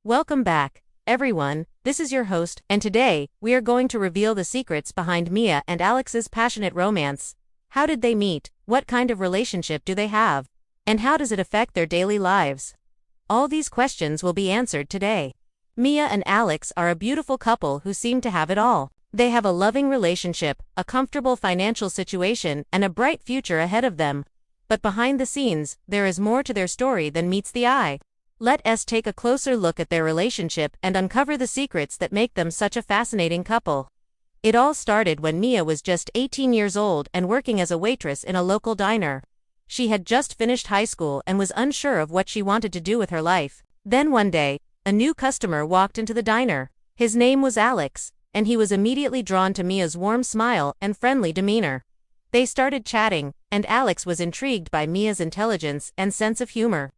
Welcome back, everyone. This is your host, and today, we are going to reveal the secrets behind Mia and Alex's passionate romance. How did they meet? What kind of relationship do they have? And how does it affect their daily lives? All these questions will be answered today. Mia and Alex are a beautiful couple who seem to have it all. They have a loving relationship, a comfortable financial situation, and a bright future ahead of them. But behind the scenes, there is more to their story than meets the eye. Let us take a closer look at their relationship and uncover the secrets that make them such a fascinating couple. It all started when Mia was just 18 years old and working as a waitress in a local diner. She had just finished high school and was unsure of what she wanted to do with her life. Then one day, a new customer walked into the diner. His name was Alex, and he was immediately drawn to Mia's warm smile and friendly demeanor. They started chatting, and Alex was intrigued by Mia's intelligence and sense of humor.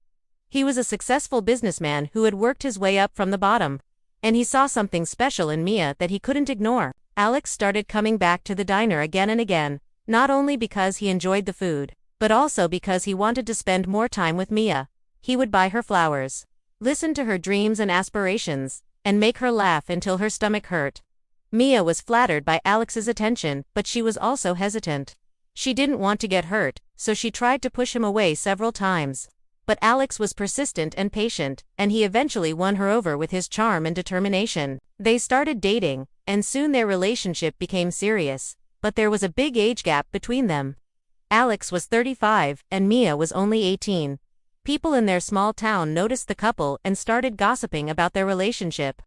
He was a successful businessman who had worked his way up from the bottom, and he saw something special in Mia that he couldn't ignore. Alex started coming back to the diner again and again, not only because he enjoyed the food, but also because he wanted to spend more time with Mia. He would buy her flowers, listen to her dreams and aspirations, and make her laugh until her stomach hurt. Mia was flattered by Alex's attention, but she was also hesitant. She didn't want to get hurt, so she tried to push him away several times. But Alex was persistent and patient, and he eventually won her over with his charm and determination. They started dating, and soon their relationship became serious, but there was a big age gap between them. Alex was 35, and Mia was only 18. People in their small town noticed the couple and started gossiping about their relationship.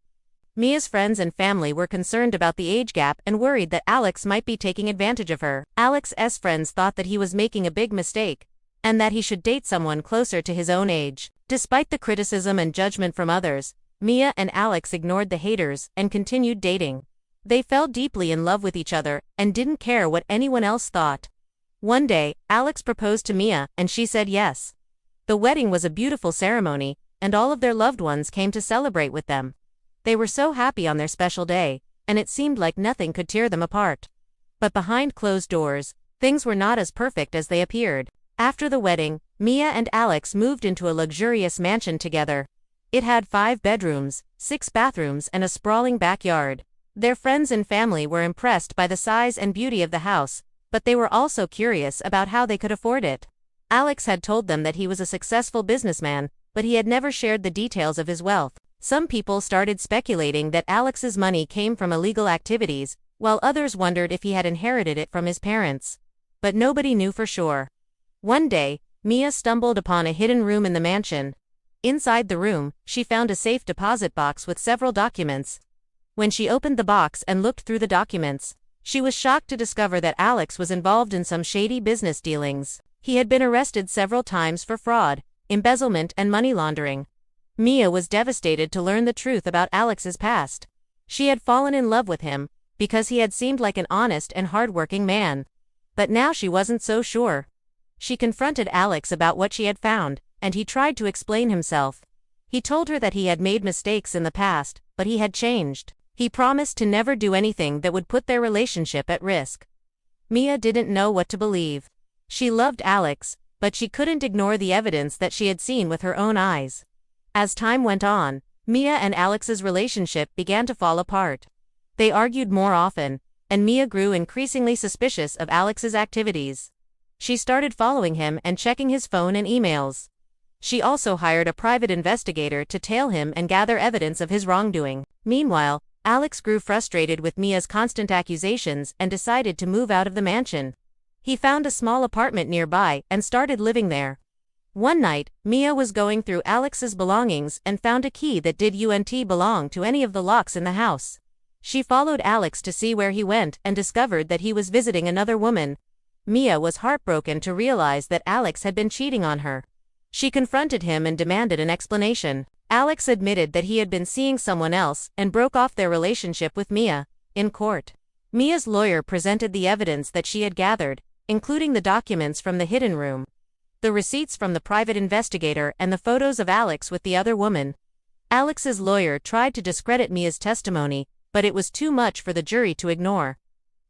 Mia's friends and family were concerned about the age gap and worried that Alex might be taking advantage of her. Alex's friends thought that he was making a big mistake, and that he should date someone closer to his own age. Despite the criticism and judgment from others, Mia and Alex ignored the haters and continued dating. They fell deeply in love with each other and didn't care what anyone else thought. One day, Alex proposed to Mia, and she said yes. The wedding was a beautiful ceremony, and all of their loved ones came to celebrate with them. They were so happy on their special day, and it seemed like nothing could tear them apart. But behind closed doors, things were not as perfect as they appeared. After the wedding, Mia and Alex moved into a luxurious mansion together. It had 5 bedrooms, 6 bathrooms, and a sprawling backyard. Their friends and family were impressed by the size and beauty of the house, but they were also curious about how they could afford it. Alex had told them that he was a successful businessman, but he had never shared the details of his wealth. Some people started speculating that Alex's money came from illegal activities, while others wondered if he had inherited it from his parents. But nobody knew for sure. One day, Mia stumbled upon a hidden room in the mansion. Inside the room, she found a safe deposit box with several documents. When she opened the box and looked through the documents, she was shocked to discover that Alex was involved in some shady business dealings. He had been arrested several times for fraud, embezzlement, and money laundering. Mia was devastated to learn the truth about Alex's past. She had fallen in love with him because he had seemed like an honest and hardworking man. But now she wasn't so sure. She confronted Alex about what she had found, and he tried to explain himself. He told her that he had made mistakes in the past, but he had changed. He promised to never do anything that would put their relationship at risk. Mia didn't know what to believe. She loved Alex, but she couldn't ignore the evidence that she had seen with her own eyes. As time went on, Mia and Alex's relationship began to fall apart. They argued more often, and Mia grew increasingly suspicious of Alex's activities. She started following him and checking his phone and emails. She also hired a private investigator to tail him and gather evidence of his wrongdoing. Meanwhile, Alex grew frustrated with Mia's constant accusations and decided to move out of the mansion. He found a small apartment nearby and started living there. One night, Mia was going through Alex's belongings and found a key that didn't belong to any of the locks in the house. She followed Alex to see where he went and discovered that he was visiting another woman. Mia was heartbroken to realize that Alex had been cheating on her. She confronted him and demanded an explanation. Alex admitted that he had been seeing someone else and broke off their relationship with Mia. In court, Mia's lawyer presented the evidence that she had gathered, including the documents from the hidden room, the receipts from the private investigator, and the photos of Alex with the other woman. Alex's lawyer tried to discredit Mia's testimony, but it was too much for the jury to ignore.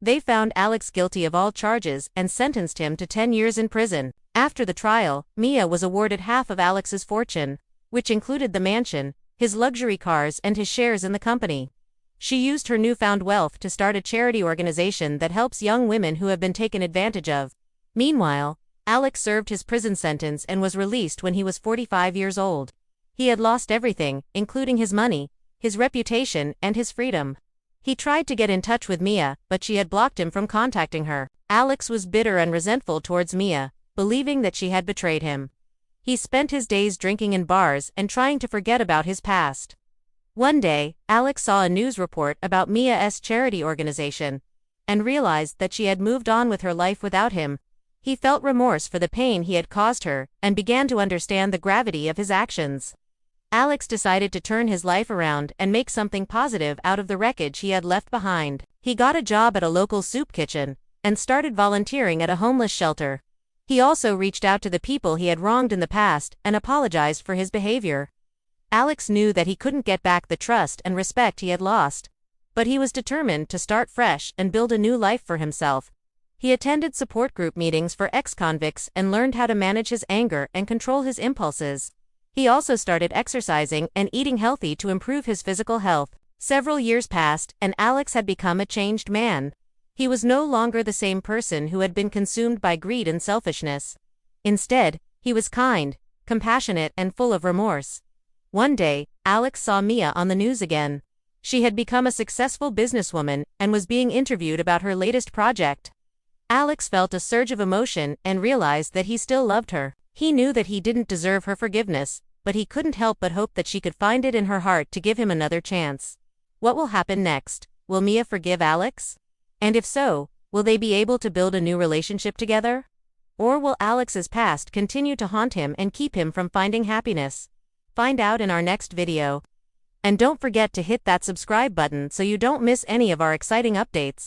They found Alex guilty of all charges and sentenced him to 10 years in prison. After the trial, Mia was awarded half of Alex's fortune, which included the mansion, his luxury cars, and his shares in the company. She used her newfound wealth to start a charity organization that helps young women who have been taken advantage of. Meanwhile, Alex served his prison sentence and was released when he was 45 years old. He had lost everything, including his money, his reputation, and his freedom. He tried to get in touch with Mia, but she had blocked him from contacting her. Alex was bitter and resentful towards Mia, believing that she had betrayed him. He spent his days drinking in bars and trying to forget about his past. One day, Alex saw a news report about Mia's charity organization and realized that she had moved on with her life without him. He felt remorse for the pain he had caused her and began to understand the gravity of his actions. Alex decided to turn his life around and make something positive out of the wreckage he had left behind. He got a job at a local soup kitchen and started volunteering at a homeless shelter. He also reached out to the people he had wronged in the past and apologized for his behavior. Alex knew that he couldn't get back the trust and respect he had lost, but he was determined to start fresh and build a new life for himself. He attended support group meetings for ex-convicts and learned how to manage his anger and control his impulses. He also started exercising and eating healthy to improve his physical health. Several years passed, and Alex had become a changed man. He was no longer the same person who had been consumed by greed and selfishness. Instead, he was kind, compassionate, and full of remorse. One day, Alex saw Mia on the news again. She had become a successful businesswoman and was being interviewed about her latest project. Alex felt a surge of emotion and realized that he still loved her. He knew that he didn't deserve her forgiveness, but he couldn't help but hope that she could find it in her heart to give him another chance. What will happen next? Will Mia forgive Alex? And if so, will they be able to build a new relationship together? Or will Alex's past continue to haunt him and keep him from finding happiness? Find out in our next video. And don't forget to hit that subscribe button so you don't miss any of our exciting updates.